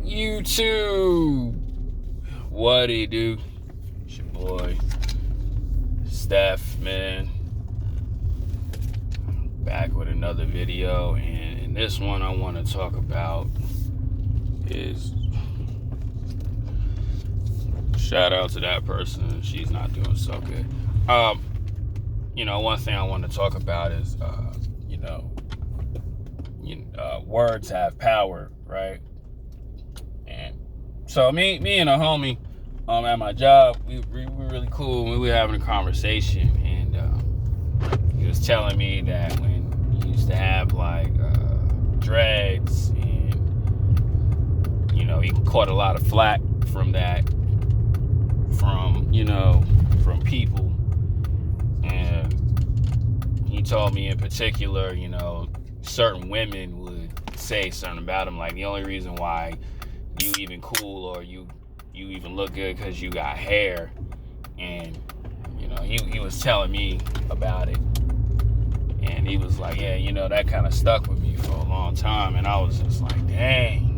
YouTube, what it do? It's your boy, Steph, man. Back with another video, and in this one I want to talk about is shout out to that person. She's not doing so good. One thing I want to talk about is, words have power, right? And so me and a homie at my job, we were really cool. We were having a conversation, and he was telling me that when he used to have like dreads, and he caught a lot of flack from that, from people. And he told me in particular, certain women would say something about him, like the only reason why you even cool or you even look good because you got hair. And he was telling me about it, and he was like, yeah, that kind of stuck with me for a long time. And I was just like, dang.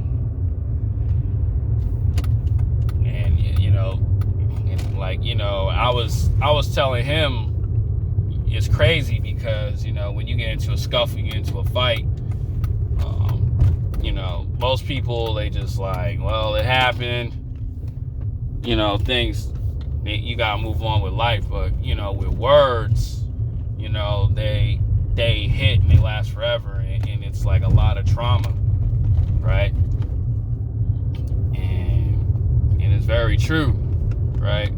And I was telling him, it's crazy because when you get into a scuffle, you get into a fight, most people, they just like, well, it happened, things, you gotta move on with life. But with words, they hit and they last forever, and it's like a lot of trauma, right? And it's very true, right?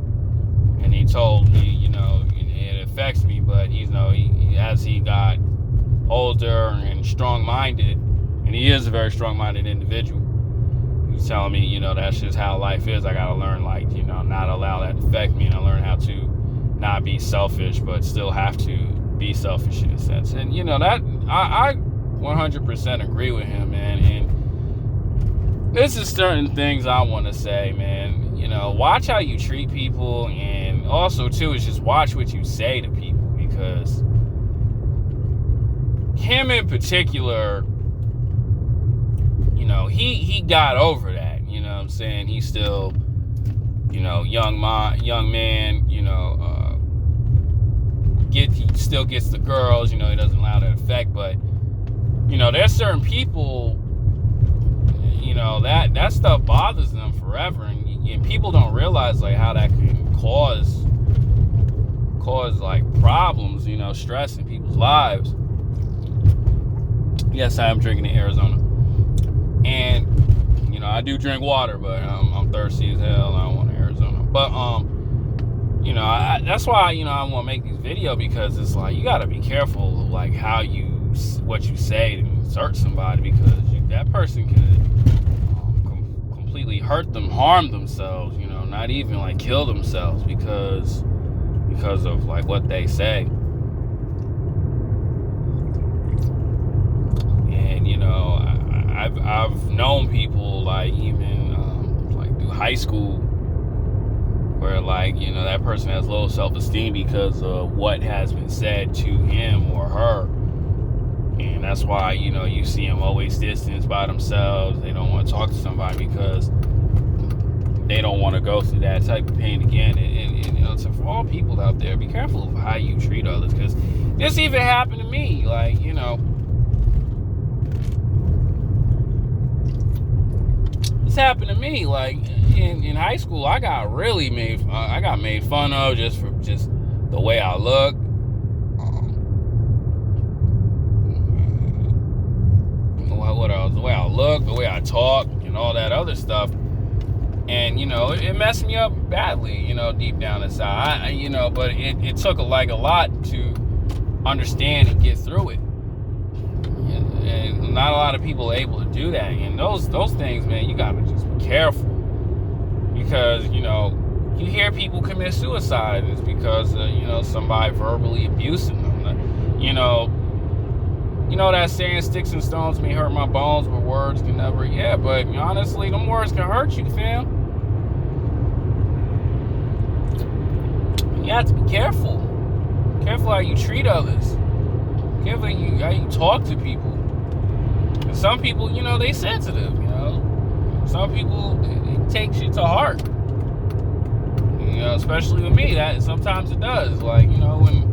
And he told me, it affects me, but as he got older and strong-minded, and he is a very strong-minded individual, he's telling me, that's just how life is. I gotta learn, not allow that to affect me, and I learn how to not be selfish, but still have to be selfish in a sense. And that I 100% agree with him, man. And this is certain things I want to say, man. Watch how you treat people, and also too is just watch what you say to people, because him in particular, he got over that. You know what I'm saying? He's still, young man. He still gets the girls. He doesn't allow that effect. But there's certain people, that stuff bothers them forever, and people don't realize like how that can cause like problems, stress in people's lives. Yes, I am drinking in Arizona, and I do drink water, but I'm thirsty as hell. I don't want Arizona, but that's why I want to make these videos, because it's like you got to be careful of like what you say to insert somebody, because that person can completely hurt them, harm themselves, not even like kill themselves because of like what they say. And I've known people like even like through high school where like that person has low self-esteem because of what has been said to him or her. And that's why you see them always distanced by themselves. They don't want to talk to somebody because they don't want to go through that type of pain again. And so for all people out there, be careful of how you treat others, because this even happened to me. Like this happened to me. Like in high school, I got made fun of just for the way I look. What else? The way I look, the way I talk, and all that other stuff. And it messed me up badly, deep down inside. But it took a lot to understand and get through it. And not a lot of people are able to do that. And those things, man, you gotta just be careful, because you hear people commit suicide, it's because somebody verbally abusing them. That saying, sticks and stones may hurt my bones, but words can never. Yeah, but honestly, them words can hurt you, fam. You have to be careful. Careful how you treat others. Careful how you talk to people. And some people, they sensitive, some people, it takes you to heart. You know, especially with me, that sometimes it does. Like, you know, when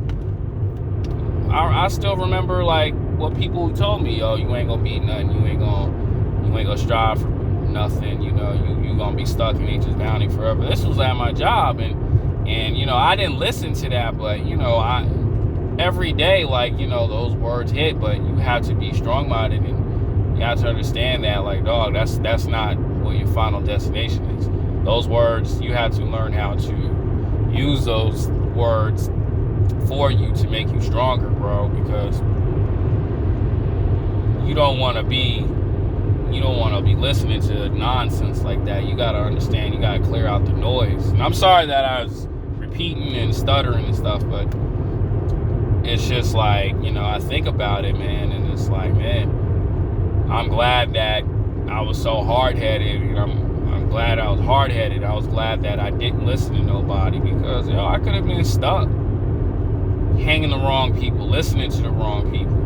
I still remember like what people told me, yo, you ain't gonna be nothing, you ain't gonna strive for nothing, you know, you gonna be stuck in Nature's bounty forever. This was at my job, and you know, I didn't listen to that, but you know, every day, like, you know, those words hit, but you have to be strong-minded, and you have to understand that, like, dog, that's not what your final destination is. Those words, you have to learn how to use those words for you to make you stronger, bro, because you don't want to be listening to nonsense like that. You got to understand, you got to clear out the noise. And I'm sorry that I was repeating and stuttering and stuff, but it's just like, you know, I think about it, man, and it's like, man, I'm glad that I was so hard-headed, and I'm glad I was hard-headed. I was glad that I didn't listen to nobody, because, you know, I could have been stuck hanging the wrong people, listening to the wrong people,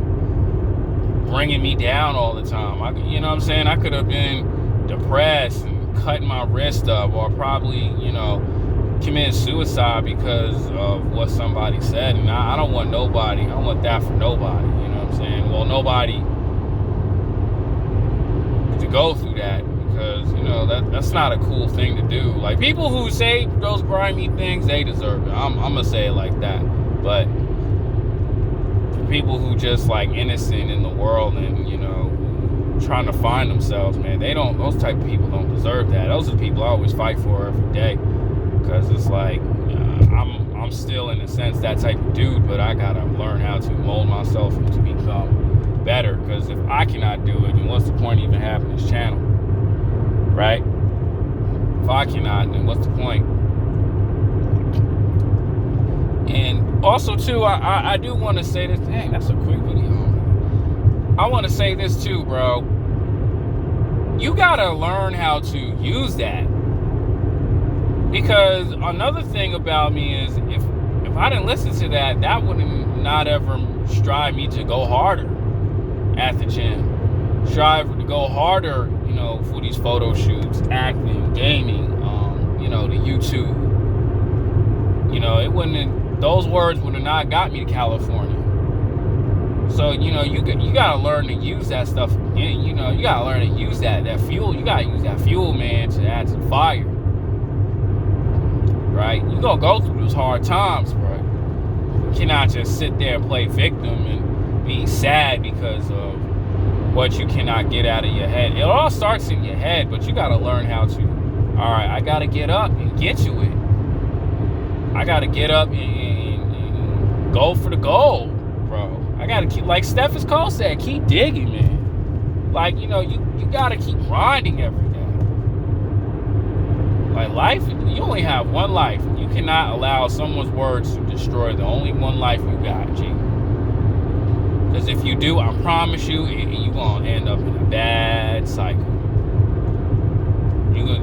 bringing me down all the time. You know what I'm saying? I could have been depressed and cutting my wrist up, or probably, you know, commit suicide because of what somebody said. And I don't want nobody, I don't want that for nobody, you know what I'm saying? Well, nobody to go through that, because, you know, that's not a cool thing to do. Like, people who say those grimy things, they deserve it. I'm gonna say it like that. But for people who just like innocent in the world and, you know, trying to find themselves, man, those type of people don't deserve that. Those are the people I always fight for every day. Because it's like, I'm still, in a sense, that type of dude, but I gotta learn how to mold myself and to become better. Because if I cannot do it, then what's the point of even having this channel, right? If I cannot, then what's the point? And also, too, I do want to say this. Dang, that's a quick video. I want to say this, too, bro. You gotta learn how to use that. Because another thing about me is, if I didn't listen to that, that would not ever strive me to go harder at the gym. Strive to go harder, you know, for these photo shoots, acting, gaming, you know, the YouTube. You know, those words would have not got me to California. So, you know, you gotta learn to use that stuff again. You know, you gotta learn to use that fuel. You gotta use that fuel, man, to add to the fire. Right? You gonna go through those hard times, bro. You cannot just sit there and play victim and be sad because of what you cannot get out of your head. It all starts in your head, but you gotta learn how to, all right, I gotta get up and get to it. I gotta get up and go for the goal, bro. I gotta keep, like Stephen Cole said, keep digging, man. Like, you know, you gotta keep grinding every day. Like, life, you only have one life. You cannot allow someone's words to destroy the only one life you got, G. Because if you do, I promise you, you're going to end up in a bad cycle.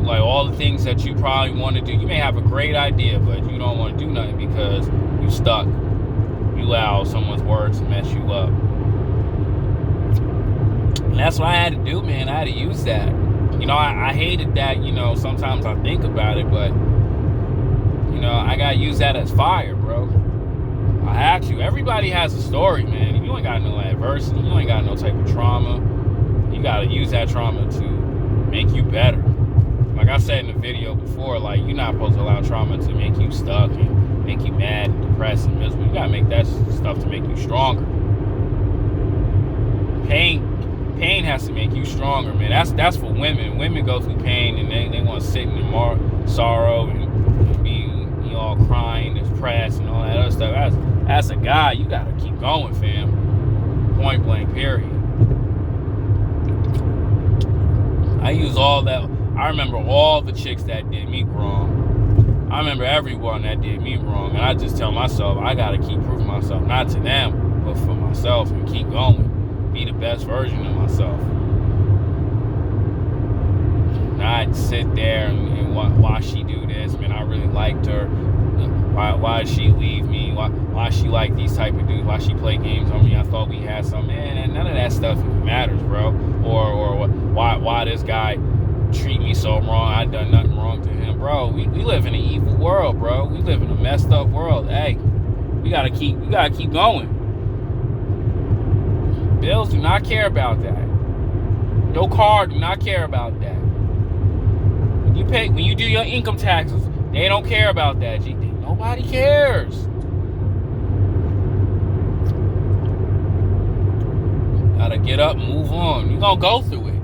Like, all the things that you probably want to do, you may have a great idea, but you don't want to do nothing because you stuck. You allow someone's words to mess you up. And that's what I had to do, man. I had to use that. You know, I hated that, you know, sometimes I think about it, but, you know, I got to use that as fire, bro. I have to. Everybody has a story, man. If you ain't got no adversity, you ain't got no type of trauma, you got to use that trauma to make you better. Like I said in the video before, like, you're not supposed to allow trauma to make you stuck and make you mad and depressed and miserable. You got to make that stuff to make you stronger. Pain has to make you stronger, man. That's for women. Women go through pain and they want to sit in the sorrow and be all crying, depressed, and all that other stuff. As a guy, you gotta keep going, fam. Point blank, period. I use all that. I remember all the chicks that did me wrong. I remember everyone that did me wrong, and I just tell myself I gotta keep proving myself, not to them, but for myself, and keep going. Be the best version of myself. Not sit there and why she do this, man. I really liked her. Why did she leave me? Why she like these type of dudes? Why she play games on me? I thought we had something. Man, none of that stuff even matters, bro. Or why this guy treat me so wrong. I done nothing wrong to him, bro. We live in an evil world, bro. We live in a messed up world. Hey, we gotta keep going. Bills do not care about that. Your car do not care about that. When you do your income taxes, they don't care about that. Nobody cares. Gotta get up and move on. You're gonna go through it.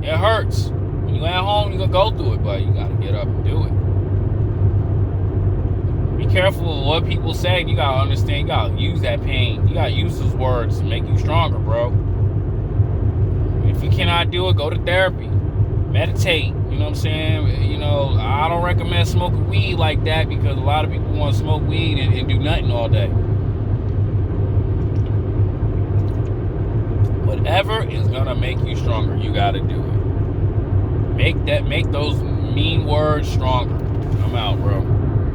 It hurts. When you at home, you're gonna go through it, but you gotta get up and do it. Be careful of what people say. You gotta understand. You gotta use that pain. You gotta use those words to make you stronger, bro. If you cannot do it, go to therapy. Meditate. You know what I'm saying? I don't recommend smoking weed like that because a lot of people want to smoke weed and do nothing all day. Whatever is gonna make you stronger, you gotta do it. Make those mean words stronger. I'm out, bro.